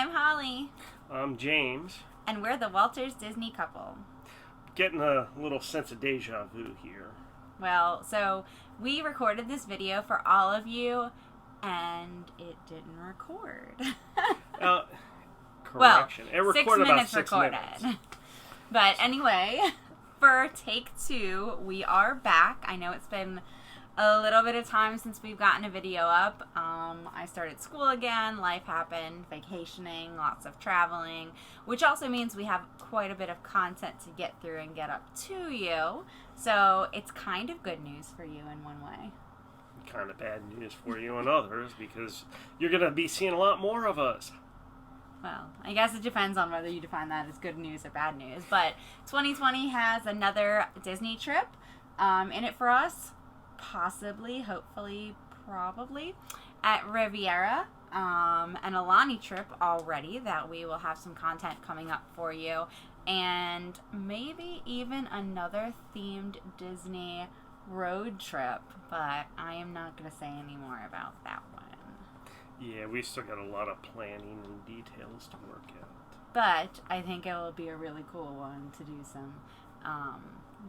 I'm Holly. I'm James. And we're the Walters Disney couple. Getting a little sense of deja vu here. Well, so we recorded this video for all of you, and it didn't record. Correction. Well, it recorded 6 minutes about 6 recorded. minutes. But anyway, for take 2, we are back. I know it's been a little bit of time since we've gotten a video up. I started school again, life happened, vacationing, lots of traveling, which also means we have quite a bit of content to get through and get up to you. So it's kind of good news for you in one way. Kind of bad news for you and others, because you're going to be seeing a lot more of us. Well, I guess it depends on whether you define that as good news or bad news. But 2020 has another Disney trip in it for us. Possibly, hopefully, probably, at Riviera, an Alani trip already that we will have some content coming up for you, and maybe even another themed Disney road trip, but I am not going to say any more about that one. Yeah, we still got a lot of planning and details to work out. But I think it will be a really cool one to do some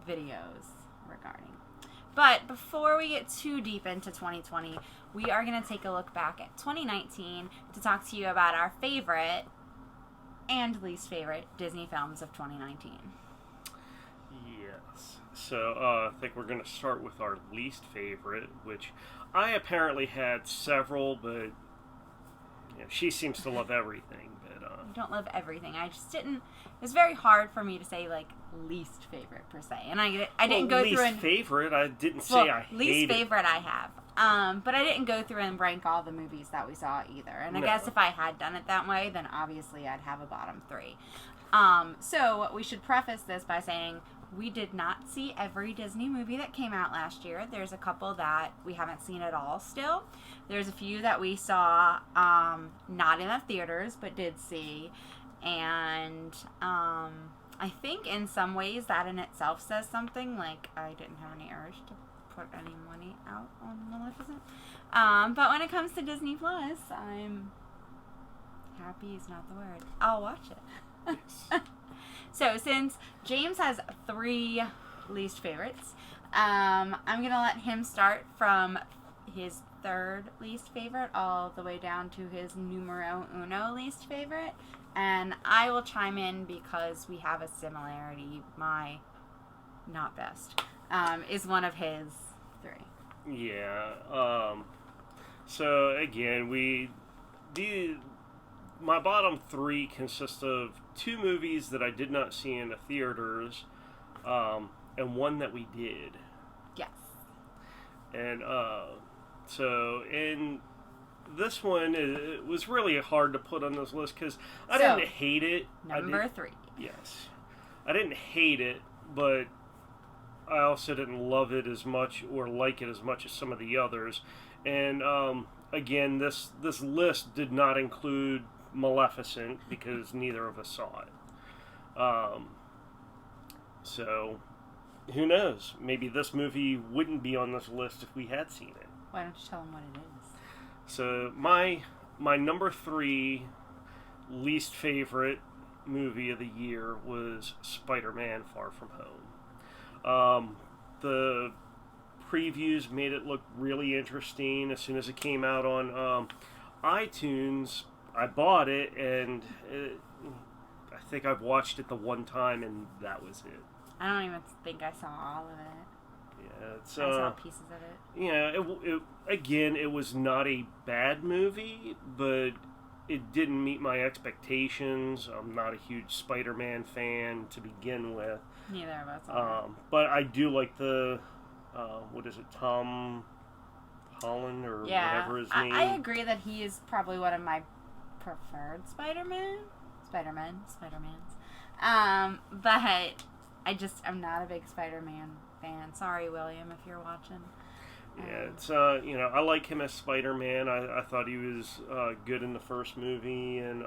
videos regarding. But before we get too deep into 2020, we are going to take a look back at 2019 to talk to you about our favorite and least favorite Disney films of 2019. Yes. So I think we're going to start with our least favorite, which I apparently had several, but she seems to love everything. I don't love everything. I just didn't. It was very hard for me to say like least favorite per se, and I didn't go through and least favorite. I didn't say I hated. Least favorite I have, but I didn't go through and rank all the movies that we saw either. And I guess if I had done it that way, then obviously I'd have a bottom 3. So we should preface this by saying we did not see every Disney movie that came out last year. There's a couple that we haven't seen at all still. There's a few that we saw not in the theaters but did see. And I think in some ways that in itself says something. Like, I didn't have any urge to put any money out on Maleficent. But when it comes to Disney Plus, I'm happy is not the word. I'll watch it. Yes. So, since James has 3 least favorites, I'm going to let him start from his 3rd least favorite all the way down to his numero uno least favorite. And I will chime in because we have a similarity. My not best is one of his 3. Yeah. So, again, my bottom 3 consist of 2 movies that I did not see in the theaters, and one that we did. Yes. And so in this one, it was really hard to put on this list because I didn't hate it. Number 3. Yes. I didn't hate it, but I also didn't love it as much or like it as much as some of the others. And again, this list did not include Maleficent because neither of us saw it. So who knows? Maybe this movie wouldn't be on this list if we had seen it. Why don't you tell them what it is? So my number 3 least favorite movie of the year was Spider-Man: Far From Home. The previews made it look really interesting. As soon as it came out on iTunes, I bought it, and I think I've watched it the one time, and that was it. I don't even think I saw all of it. Yeah, I saw pieces of it. Yeah, it was not a bad movie, but it didn't meet my expectations. I'm not a huge Spider-Man fan to begin with. Neither of us are. But I do like the, what is it, Tom Holland or whatever his name. I agree that he is probably one of my preferred Spider-Mans. But I'm not a big Spider-Man fan. Sorry, William, if you're watching. Yeah, it's I like him as Spider-Man. I thought he was good in the first movie, and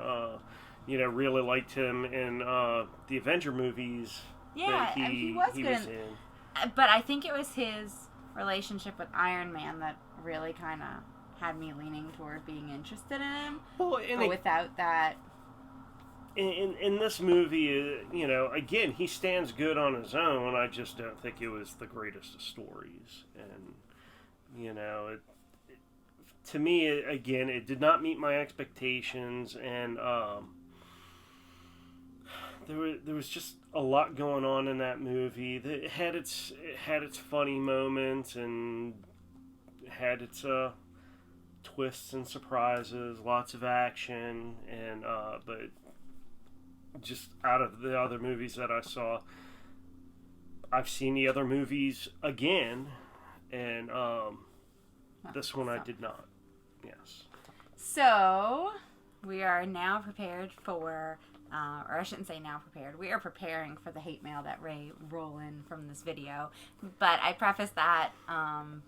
really liked him in the Avenger movies. Yeah, that he was he good. Was in. But I think it was his relationship with Iron Man that really kind of had me leaning toward being interested in him. Well, but without that in this movie, again, he stands good on his own. I just don't think it was the greatest of stories, and to me, again, it did not meet my expectations, and there was just a lot going on in that movie. It had its funny moments and had its twists and surprises, lots of action, and but just out of the other movies that I saw, I've seen the other movies again, and this one I did not. Yes. So we are now prepared for, or I shouldn't say now prepared. We are preparing for the hate mail that Ray roll in from this video. But I preface that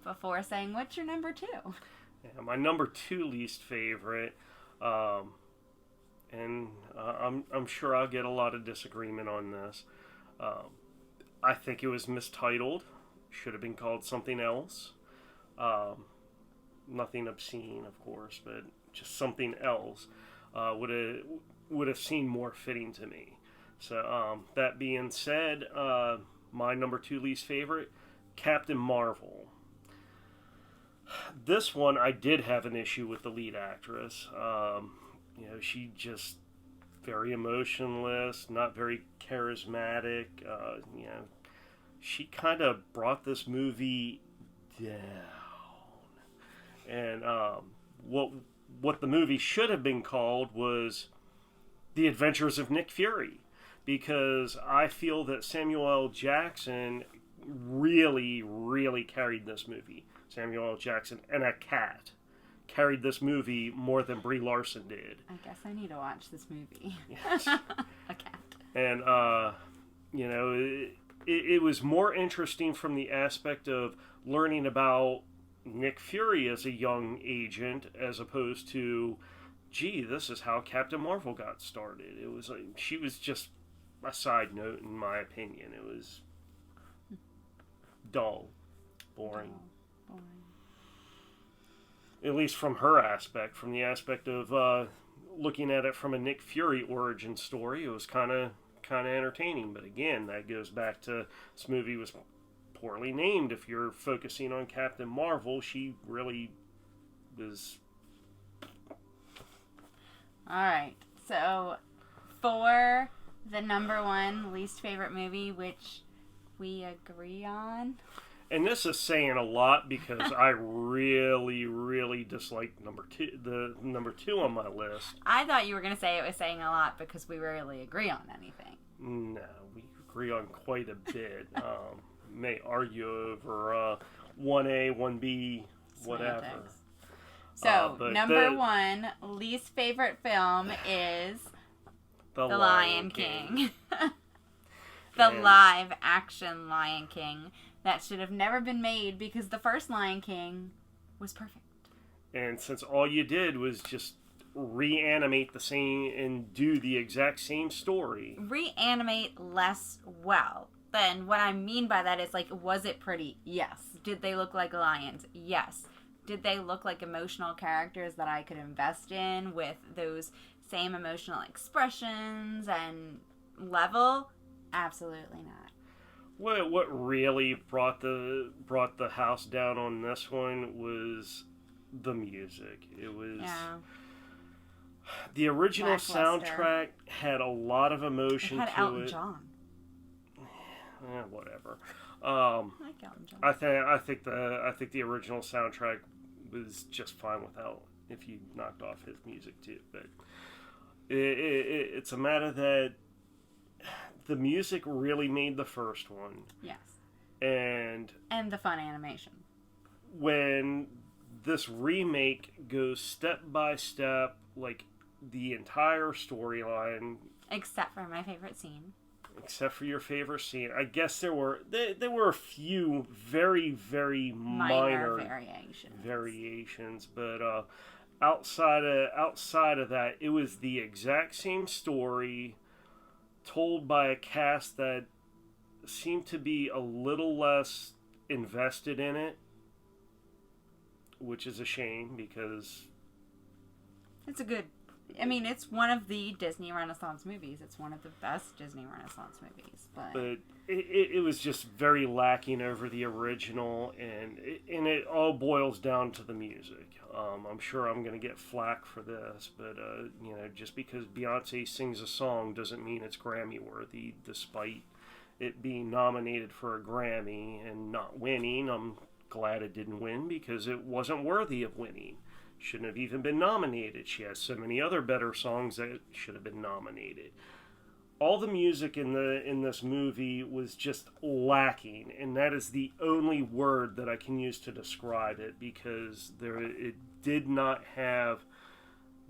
before saying, what's your number 2? Yeah, my number 2 least favorite, and I'm sure I'll get a lot of disagreement on this. I think it was mistitled. Should have been called something else. Nothing obscene, of course, but just something else would have seemed more fitting to me. So that being said, my number 2 least favorite, Captain Marvel. This one I did have an issue with the lead actress. She just very emotionless, not very charismatic. She kind of brought this movie down. And what the movie should have been called was The Adventures of Nick Fury, because I feel that Samuel L. Jackson really, really carried this movie. Samuel L. Jackson and a cat carried this movie more than Brie Larson did. I guess I need to watch this movie. Yes. A cat. And, it was more interesting from the aspect of learning about Nick Fury as a young agent, as opposed to, gee, this is how Captain Marvel got started. It was like, she was just a side note, in my opinion. It was dull, boring. At least from her aspect, from the aspect of looking at it from a Nick Fury origin story, it was kind of entertaining. But again, that goes back to this movie was poorly named. If you're focusing on Captain Marvel, she really was. Alright, so for the number 1 least favorite movie, which we agree on. And this is saying a lot because I really, really dislike the number 2 on my list. I thought you were going to say it was saying a lot because we rarely agree on anything. No, we agree on quite a bit. May argue over 1A, 1B, whatever. Semantics. So, number 1 least favorite film is The Lion King. The live action Lion King that should have never been made because the first Lion King was perfect. And since all you did was just reanimate the same and do the exact same story. Reanimate less well. Then what I mean by that is, like, was it pretty? Yes. Did they look like lions? Yes. Did they look like emotional characters that I could invest in with those same emotional expressions and level? Absolutely not. What really brought the house down on this one was the music. It was the original soundtrack had a lot of emotion it had to Elton it. John. Whatever. I like Elton John. I think the original soundtrack was just fine without, if you knocked off his music too. But it's a matter that the music really made the first one. Yes. And the fun animation. When this remake goes step by step, like the entire storyline, except for my favorite scene. Except for your favorite scene, I guess there were a few very, very minor variations, but outside of that, it was the exact same story told by a cast that seemed to be a little less invested in it, which is a shame because it's a good I mean, it's one of the Disney Renaissance movies. It's one of the best Disney Renaissance movies. But it was just very lacking over the original, and it all boils down to the music. I'm sure I'm going to get flack for this, but just because Beyonce sings a song doesn't mean it's Grammy worthy, despite it being nominated for a Grammy and not winning. I'm glad it didn't win because it wasn't worthy of winning. Shouldn't have even been nominated. She has so many other better songs that should have been nominated. All the music in this movie was just lacking, and that is the only word that I can use to describe it, because it did not have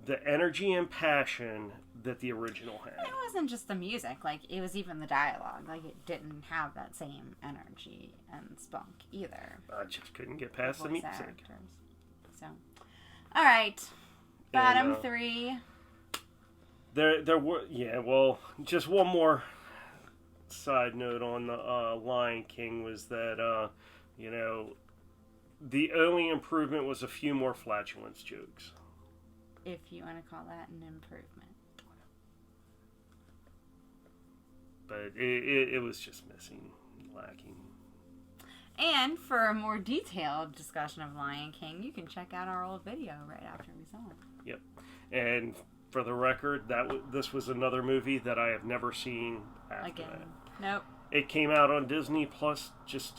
the energy and passion that the original had. It wasn't just the music, like it was even the dialogue. Like it didn't have that same energy and spunk either. I just couldn't get past the music. Actors. So, all right, bottom three. There were, just one more side note on the Lion King was that, the only improvement was a few more flatulence jokes. If you want to call that an improvement. But it was just missing, lacking. And for a more detailed discussion of Lion King, you can check out our old video right after we saw it. Yep. And for the record, this was another movie that I have never seen after that. Nope. It came out on Disney Plus just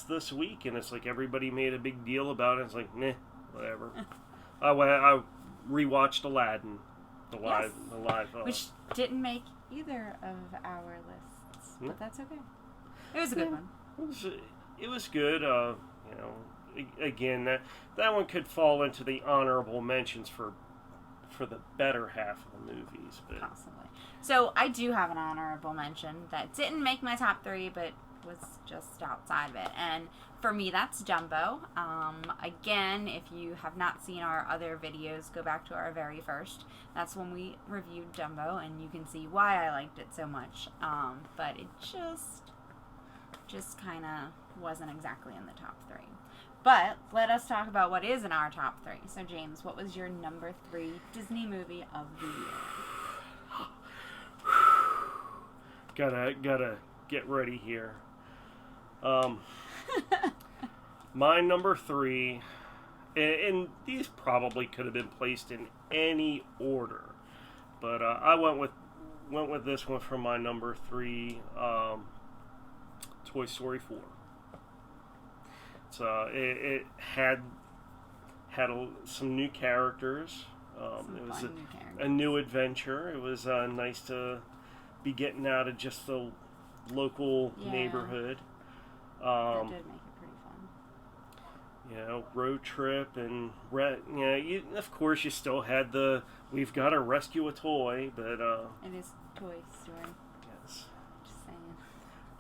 this week, and it's like everybody made a big deal about it. It's like, meh, whatever. I rewatched Aladdin, the live, which didn't make either of our lists, but that's okay. It was a good one. It was good. Again, that one could fall into the honorable mentions for the better half of the movies, but possibly. So I do have an honorable mention that didn't make my top three, but was just outside of it, and for me that's Dumbo. Again, if you have not seen our other videos, go back to our very first. That's when we reviewed Dumbo, and you can see why I liked it so much. But it just kind of wasn't exactly in the top three. But let us talk about what is in our top three. So James, what was your number 3 Disney movie of the year? Gotta get ready here. My number 3, and these probably could have been placed in any order, but I went with this one for my number 3, Toy Story 4. So it had some new characters. It was a new adventure. It was nice to be getting out of just the local neighborhood. That did make it pretty fun. Road trip, and of course you still had we've got to rescue a toy, but it is Toy Story. Yes. Just saying.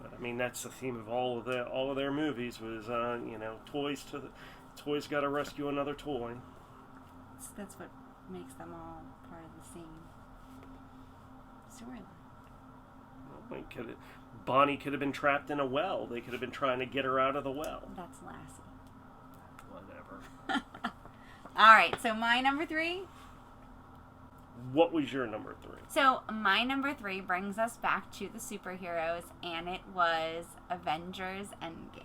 But I mean, that's the theme of all of their movies was toys got to rescue another toy. That's what makes them all part of the same storyline. Bonnie could have been trapped in a well. They could have been trying to get her out of the well. That's Lassie. Whatever. All right, so my number 3. What was your number 3? So my number 3 brings us back to the superheroes, and it was Avengers Endgame.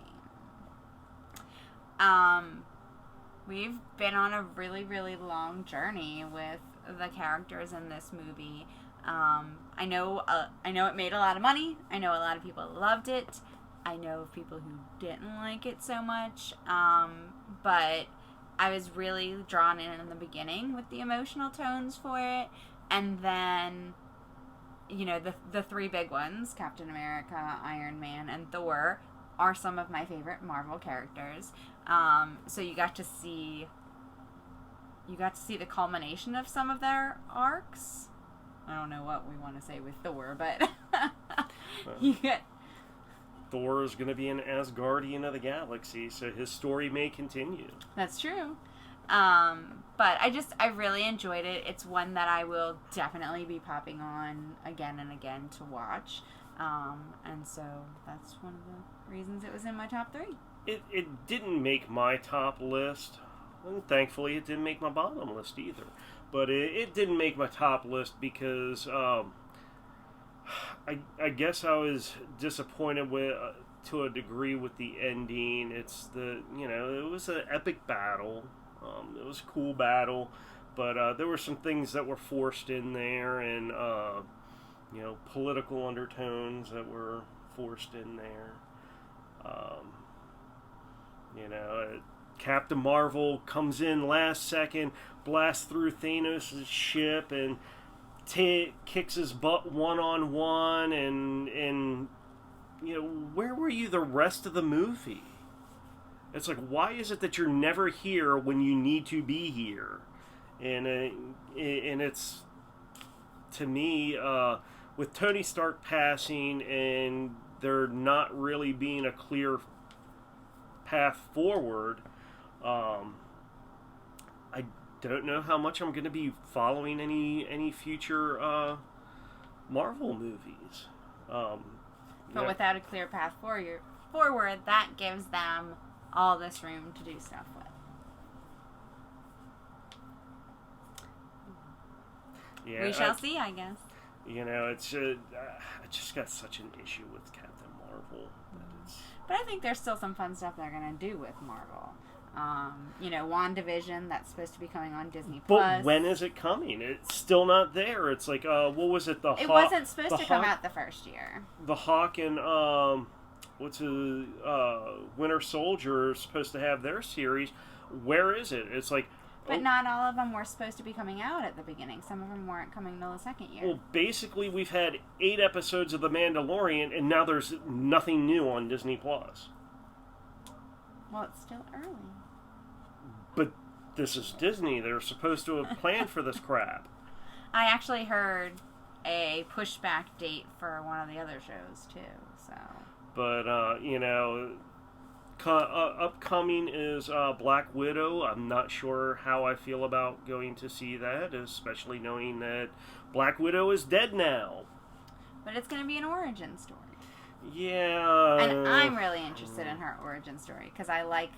We've been on a really, really long journey with the characters in this movie. I know it made a lot of money. I know a lot of people loved it. I know of people who didn't like it so much. But I was really drawn in the beginning with the emotional tones for it. And then, the 3 big ones, Captain America, Iron Man, and Thor, are some of my favorite Marvel characters. So you got to see the culmination of some of their arcs. I don't know what we want to say with Thor, but Thor is going to be an Asgardian of the galaxy, so his story may continue. That's true. But I really enjoyed it. It's one that I will definitely be popping on again and again to watch. And so that's one of the reasons it was in my top 3. It didn't make my top list, and thankfully it didn't make my bottom list either. but it didn't make my top list because I guess I was disappointed with to a degree with the ending. It's it was an epic battle. It was a cool battle, but there were some things that were forced in there, and political undertones that were forced in there. Captain Marvel comes in last second, blasts through Thanos' ship, and kicks his butt one-on-one, and where were you the rest of the movie? It's like, why is it that you're never here when you need to be here? And it's, to me, with Tony Stark passing and there not really being a clear path forward, I don't know how much I'm going to be following any future Marvel movies. But without a clear path forward, that gives them all this room to do stuff with. Yeah, we shall see, I guess. It's I just got such an issue with Captain Marvel. But I think there's still some fun stuff they're going to do with Marvel. WandaVision, that's supposed to be coming on Disney+. But when is it coming? It's still not there. It's like, what was it? It wasn't supposed to come out the first year. The Hawk and, Winter Soldier is supposed to have their series. Where is it? It's like... But not all of them were supposed to be coming out at the beginning. Some of them weren't coming till the second year. Well, basically, we've had 8 episodes of The Mandalorian, and now there's nothing new on Disney+. Well, it's still early. But this is Disney. They're supposed to have planned for this crap. I actually heard a pushback date for one of the other shows, too, so... But, upcoming is Black Widow. I'm not sure how I feel about going to see that, especially knowing that Black Widow is dead now. But it's going to be an origin story. Yeah. And I'm really interested in her origin story, because I like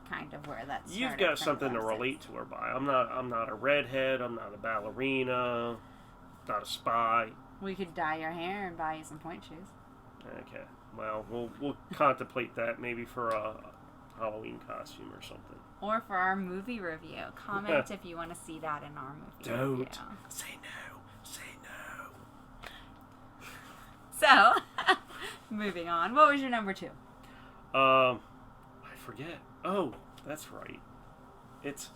kind of where that started. You've got something to relate to her by. I'm not a redhead. I'm not a ballerina. Not a spy. We could dye your hair and buy you some point shoes. Okay. Well, we'll contemplate that maybe for a Halloween costume or something. Or for our movie review. Comment if you want to see that in our movie review. Don't say no. Say no. So, moving on. What was your number 2? I forget. Oh, that's right. It's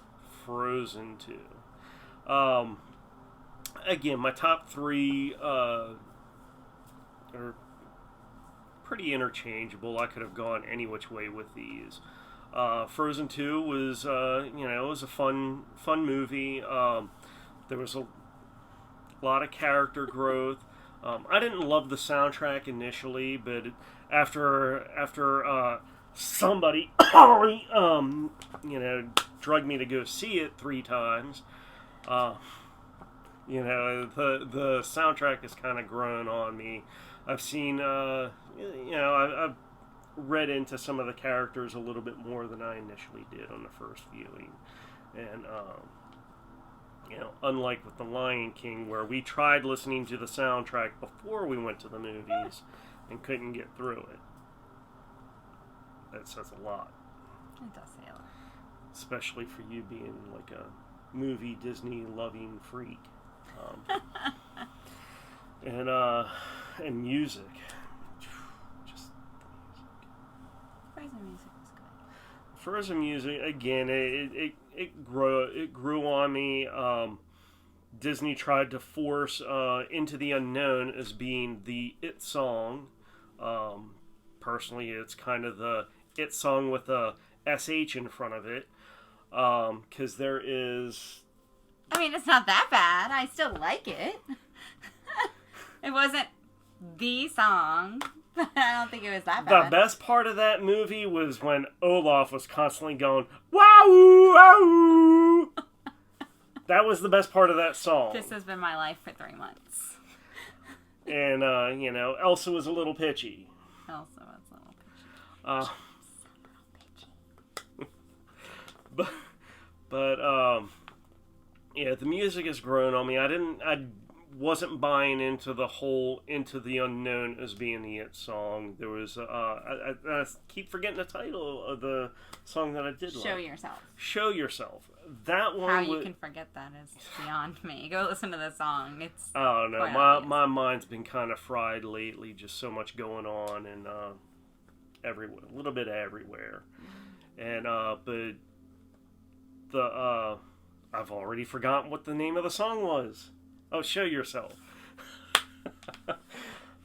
Frozen 2. Again, my top 3 are pretty interchangeable. I could have gone any which way with these. Frozen 2 was, it was a fun movie. There was a lot of character growth. I didn't love the soundtrack initially, but after somebody, drugged me to go see it 3 times, the soundtrack has kind of grown on me. I've seen, I've read into some of the characters a little bit more than I initially did on the first viewing. And, unlike with The Lion King, where we tried listening to the soundtrack before we went to the movies and couldn't get through it. That says a lot. It does say a lot. Especially for you being like a movie Disney-loving freak. And music. Just Frozen music was good. Frozen music, again, it grew on me. Disney tried to force Into the Unknown as being the It song. Personally, it's kind of the It song with a SH in front of it. Because there is... I mean, it's not that bad. I still like it. It wasn't the song. I don't think it was that bad. The best part of that movie was when Olaf was constantly going, wow, wow. That was the best part of that song. This has been my life for 3 months. And, Elsa was a little pitchy. Elsa was a little pitchy. Yeah, the music has grown on me. I wasn't buying into the whole "Into the Unknown" as being the It song. There was I keep forgetting the title of the song that I did Show like. Yourself. Show Yourself. That one. How you can forget that is beyond me. Go listen to the song. It's Oh no, quite my obvious. my mind's been kind of fried lately. Just so much going on and everywhere, a little bit everywhere, and but the I've already forgotten what the name of the song was. Oh, Show Yourself.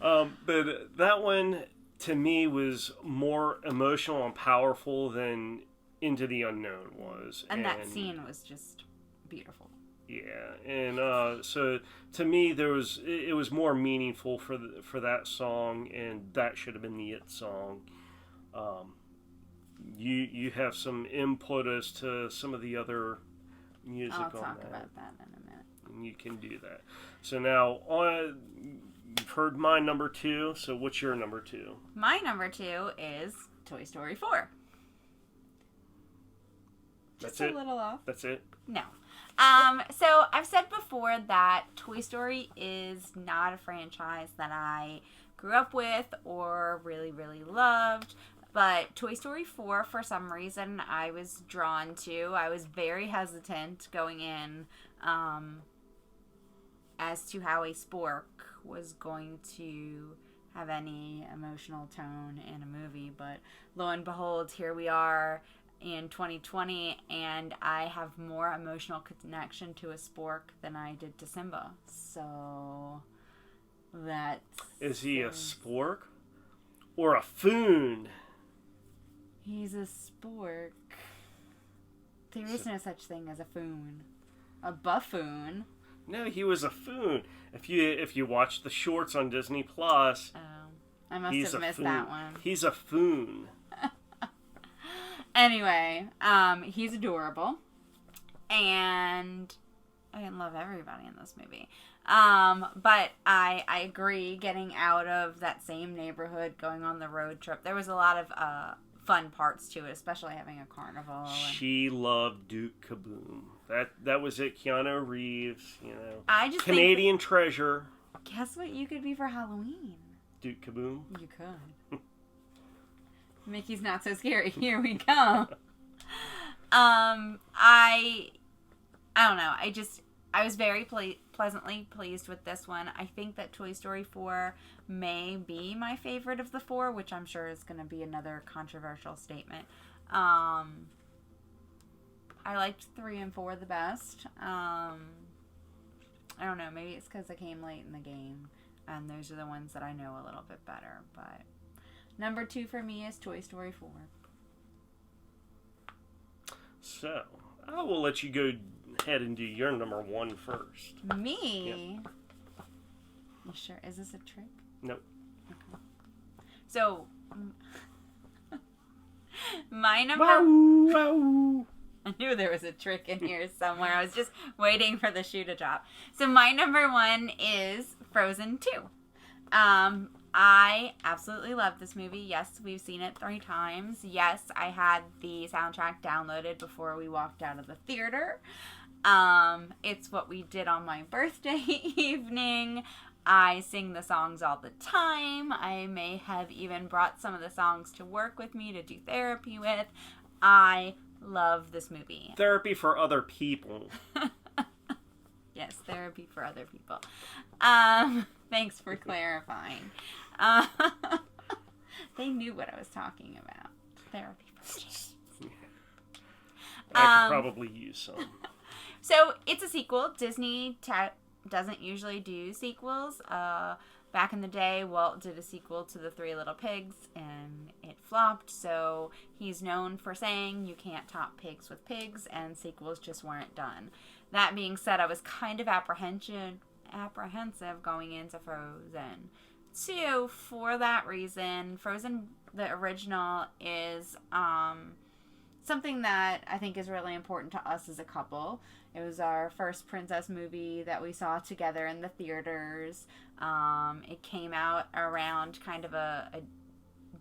But that one to me was more emotional and powerful than Into the Unknown was, And that scene was just beautiful. yeah, and so to me, it was more meaningful for that song, and that should have been the It song. Um, you have some input as to some of the other music I'll on talk that, about that in a minute. and you can do that. So now, you've heard my number 2. So what's your number 2? My number 2 is Toy Story 4. Just That's it. a little off. That's it. No. So I've said before that Toy Story is not a franchise that I grew up with or really, really loved. But Toy Story 4, for some reason, I was drawn to. I was very hesitant going in as to how a spork was going to have any emotional tone in a movie. But lo and behold, here we are in 2020, and I have more emotional connection to a spork than I did to Simba. So that Is he a spork or a foon? He's a spork. There is no such thing as a foon. A buffoon. No, he was a foon. If you watch the shorts on Disney Plus, I must he's have a missed foon. that one. He's a foon. Anyway, he's adorable. And I didn't love everybody in this movie. But I agree, getting out of that same neighborhood, going on the road trip, there was a lot of fun parts to it, especially having a carnival. She loved Duke Kaboom. That was it. Keanu Reeves, I just Canadian treasure. Guess what you could be for Halloween? Duke Kaboom. You could. Mickey's Not So Scary. Here we go. I don't know. I was very pleasantly pleased with this one. I think that Toy Story 4 may be my favorite of the 4, which I'm sure is going to be another controversial statement. I liked 3 and 4 the best. I don't know. Maybe it's because I came late in the game, and those are the ones that I know a little bit better. But number 2 for me is Toy Story 4. So, I will let you go ahead and do your number 1 first. Me? Yep. You sure? Is this a trick? Nope. Okay. So, my number... Wow, wow. I knew there was a trick in here somewhere. I was just waiting for the shoe to drop. So my number 1 is Frozen 2. I absolutely love this movie. Yes, we've seen it 3 times. Yes, I had the soundtrack downloaded before we walked out of the theater. It's what we did on my birthday evening. I sing the songs all the time. I may have even brought some of the songs to work with me to do therapy with. I love this movie. Therapy for other people. Yes, therapy for other people. Thanks for clarifying. They knew what I was talking about. Therapy for Jesus. I could probably use some. So, it's a sequel. Disney doesn't usually do sequels. Back in the day, Walt did a sequel to The Three Little Pigs, and it flopped, so he's known for saying you can't top pigs with pigs, and sequels just weren't done. That being said, I was kind of apprehensive going into Frozen 2 for that reason. Frozen, the original, is something that I think is really important to us as a couple. It was our first princess movie that we saw together in the theaters. It came out around kind of a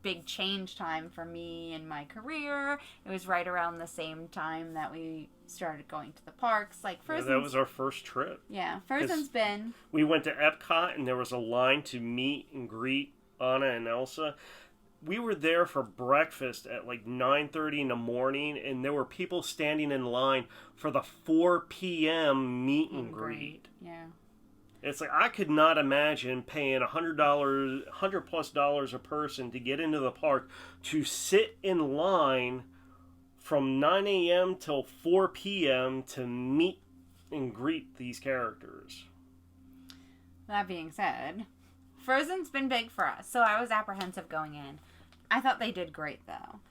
big change time for me in my career. It was right around the same time that we started going to the parks. Like Frozen. Yeah, that was our first trip. Yeah, Frozen's been. We went to Epcot and there was a line to meet and greet Anna and Elsa. We were there for breakfast at like 9:30 in the morning, and there were people standing in line for the 4 p.m. meet and greet. Yeah. It's like I could not imagine paying $100+ a person to get into the park to sit in line from 9 a.m. till 4 p.m. to meet and greet these characters. That being said, Frozen's been big for us, so I was apprehensive going in. I thought they did great, though.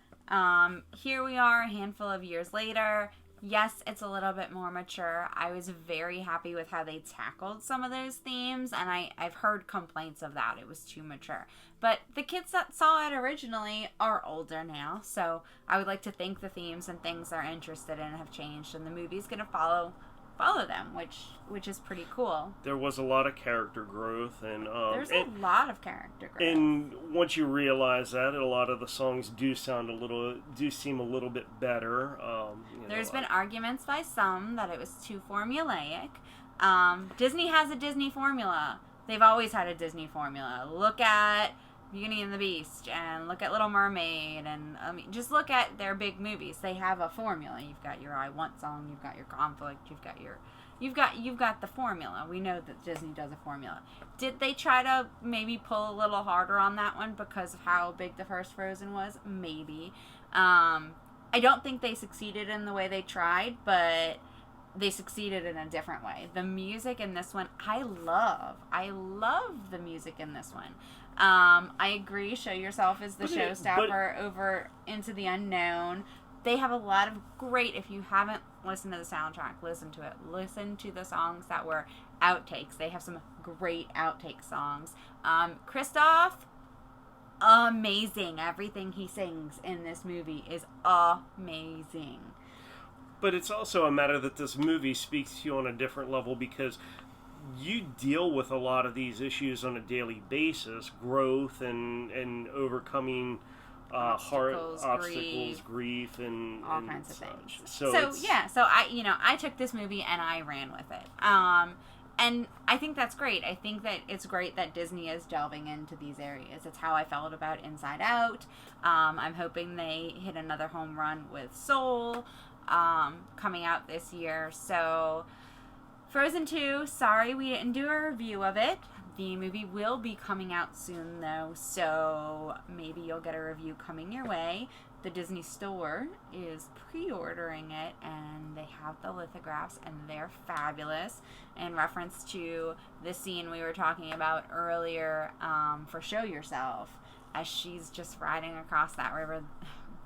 Here we are, a handful of years later. Yes, it's a little bit more mature. I was very happy with how they tackled some of those themes, and I've heard complaints of that. It was too mature. But the kids that saw it originally are older now, so I would like to think the themes and things they're interested in have changed, and the movie's going to follow them, which is pretty cool. There was a lot of character growth, and there's a lot of character growth. And once you realize that, a lot of the songs do seem a little bit better. There's been arguments by some that it was too formulaic. Disney has a Disney formula. They've always had a Disney formula. Look at Beauty and the Beast, and look at Little Mermaid, and just look at their big movies. They have a formula. You've got your I Want song, you've got your conflict, you've got the formula. We know that Disney does a formula. Did they try to maybe pull a little harder on that one because of how big the first Frozen was? Maybe. I don't think they succeeded in the way they tried, but they succeeded in a different way. The music in this one, I love the music in this one. I agree, Show Yourself is the showstopper over Into the Unknown. They have a lot of great, if you haven't listened to the soundtrack, listen to it. Listen to the songs that were outtakes. They have some great outtake songs. Kristoff, amazing. Everything he sings in this movie is amazing. But it's also a matter that this movie speaks to you on a different level because you deal with a lot of these issues on a daily basis, growth and overcoming obstacles, grief, and all kinds of things. So I took this movie and I ran with it. And I think that's great. I think that it's great that Disney is delving into these areas. It's how I felt about Inside Out. I'm hoping they hit another home run with Soul coming out this year. So Frozen 2, sorry we didn't do a review of it. The movie will be coming out soon, though, so maybe you'll get a review coming your way. The Disney Store is pre-ordering it, and they have the lithographs, and they're fabulous. In reference to the scene we were talking about earlier for Show Yourself, as she's just riding across that river.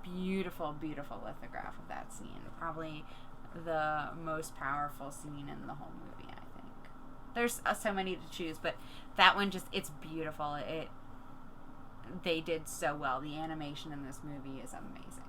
Beautiful, beautiful lithograph of that scene. Probably the most powerful scene in the whole movie, I think. There's so many to choose, but that one it's beautiful. They did so well. The animation in this movie is amazing.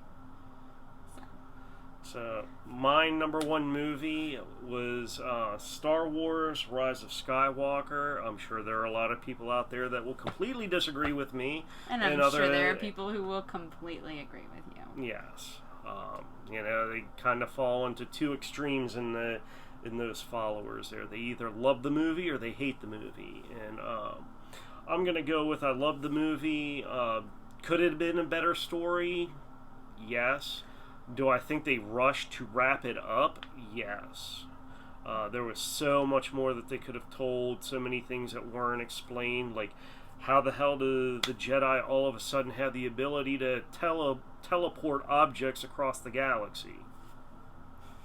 So my number one movie was Star Wars: Rise of Skywalker. I'm sure there are a lot of people out there that will completely disagree with me. And I'm sure there are people who will completely agree with you. Yes. They kind of fall into two extremes in those followers there. They either love the movie or they hate the movie. And I'm going to go with I love the movie. Could it have been a better story? Yes. Do I think they rushed to wrap it up? Yes. There was so much more that they could have told, so many things that weren't explained, like how the hell do the Jedi all of a sudden have the ability to teleport objects across the galaxy?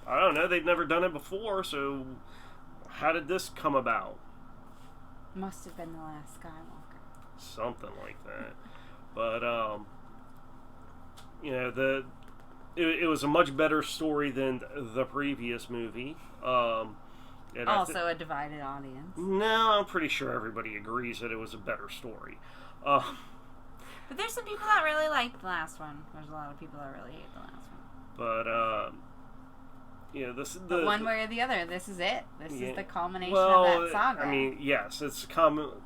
I don't know, they've never done it before, so how did this come about? Must have been the last Skywalker. Something like that. But, it was a much better story than the previous movie. And also a divided audience. No, I'm pretty sure everybody agrees that it was a better story. But there's some people that really liked the last one. There's a lot of people that really hate the last one. But, this But one way or the other, this is it. This is the culmination well, of that saga. I mean, yes, it's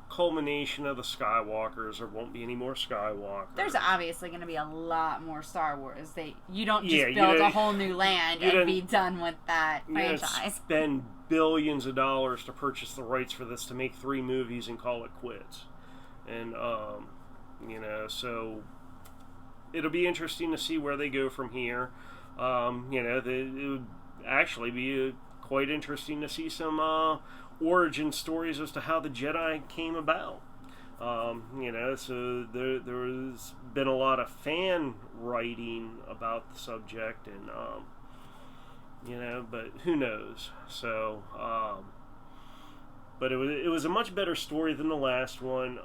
culmination of the Skywalkers. There won't be any more Skywalkers. There's obviously going to be a lot more Star Wars. You don't just you build don't- a whole new land and be done with that You don't franchise. spend billions of dollars to purchase the rights for this to make 3 movies and call it quits. And, so it'll be interesting to see where they go from here. It would actually be quite interesting to see some origin stories as to how the Jedi came about. So there's been a lot of fan writing about the subject, and but who knows? So, but it was a much better story than the last one.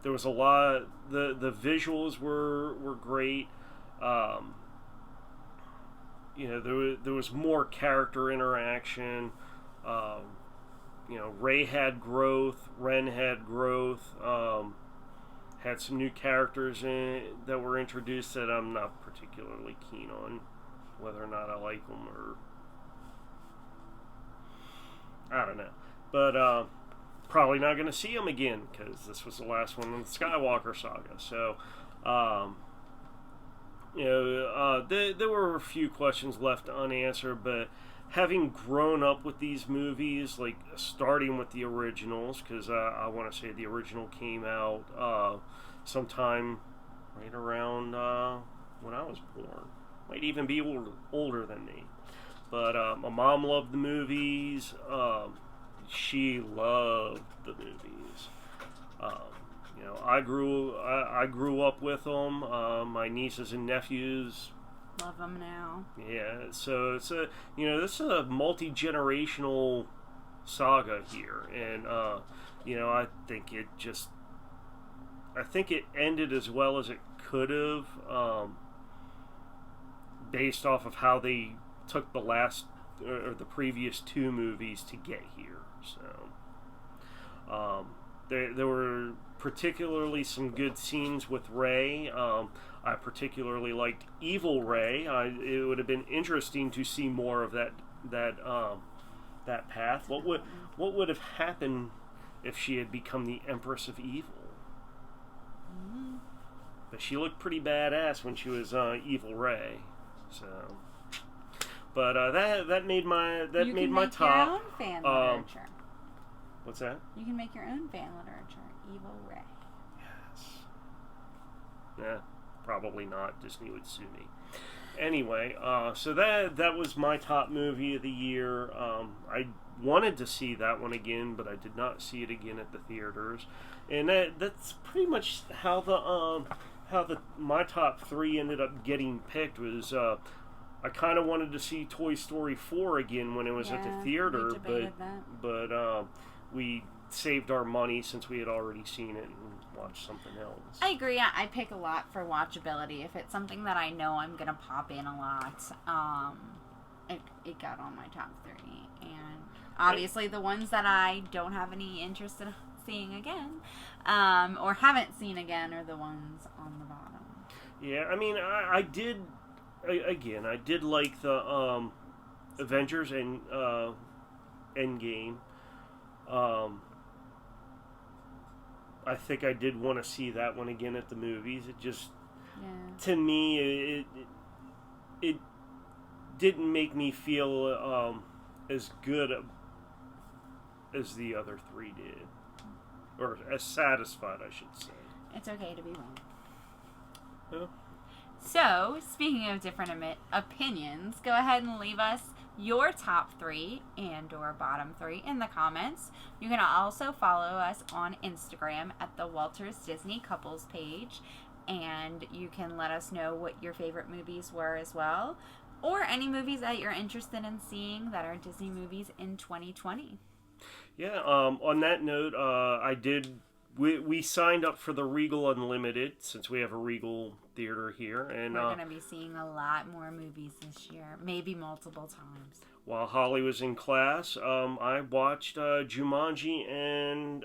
There was a lot. The visuals were great. There was more character interaction. Rey had growth. Ren had growth. Had some new characters that were introduced that I'm not particularly keen on, whether or not I like them or I don't know. But probably not going to see them again because this was the last one in the Skywalker saga. So. There were a few questions left unanswered, but having grown up with these movies, like starting with the originals, because I want to say the original came out sometime right around when I was born. Might even be older than me. But my mom loved the movies. She loved the movies. I grew up with them. My nieces and nephews Love them now. Yeah, so it's this is a multi-generational saga here, and I think it ended as well as it could have, based off of how they took the last or the previous 2 movies to get here. So there were particularly some good scenes with Rey. I particularly liked Evil Rey. It would have been interesting to see more of that path. What would have happened if she had become the Empress of Evil? Mm-hmm. But she looked pretty badass when she was Evil Rey. So, but that made my top. You can make your own fan literature. What's that? You can make your own fan literature. Evil Rey. Yes. Yeah, probably not. Disney would sue me. Anyway, so that was my top movie of the year. I wanted to see that one again, but I did not see it again at the theaters. And that's pretty much how my top 3 ended up getting picked. Was I kind of wanted to see Toy Story 4 again when it was at the theater, but we saved our money since we had already seen it and watched something else. I agree. I pick a lot for watchability. If it's something that I know I'm going to pop in a lot, it got on my top 3. And obviously the ones that I don't have any interest in seeing again, or haven't seen again, are the ones on the bottom. Yeah, I mean, I did like the Avengers and Endgame. I think I did want to see that one again at the movies. It just, to me, it didn't make me feel as good as the other 3 did, or as satisfied, I should say. It's okay to be wrong. Yeah. So, speaking of different opinions, go ahead and leave us your top 3 and or bottom 3 in the comments. You can also follow us on Instagram at the Walters Disney Couples page, and you can let us know what your favorite movies were as well, or any movies that you're interested in seeing that are Disney movies in 2020. Yeah, on that note, we signed up for the Regal Unlimited, since we have a Regal theater here, and we're going to be seeing a lot more movies this year, maybe multiple times. While Holly was in class, I watched Jumanji and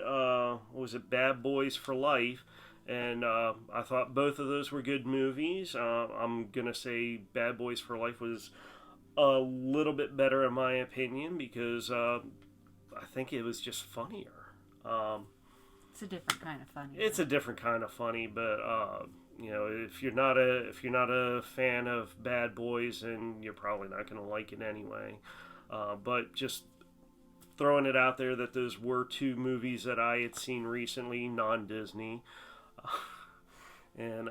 Bad Boys for Life, and I thought both of those were good movies. I'm gonna say Bad Boys for Life was a little bit better in my opinion because I think it was just funnier. It's a different kind of funny. It's a different kind of funny, but you know, if you're not a fan of Bad Boys, then you're probably not going to like it anyway. But just throwing it out there that those were two movies that I had seen recently, non-Disney, and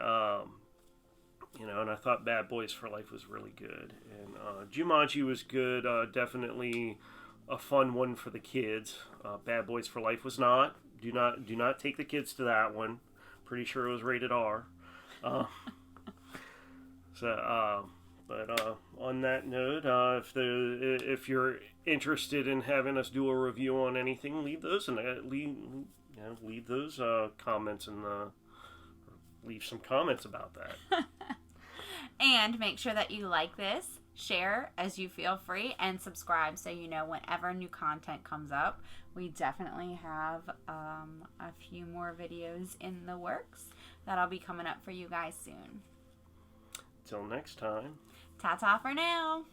you know, and I thought Bad Boys for Life was really good, and Jumanji was good. Definitely a fun one for the kids. Bad Boys for Life was not. Do not take the kids to that one. Pretty sure it was rated R. But on that note, if you're interested in having us do a review on anything, leave those comments and leave some comments about that. And make sure that you like this, share as you feel free, and subscribe so you know whenever new content comes up. We definitely have a few more videos in the works that'll be coming up for you guys soon. Till next time. Ta-ta for now.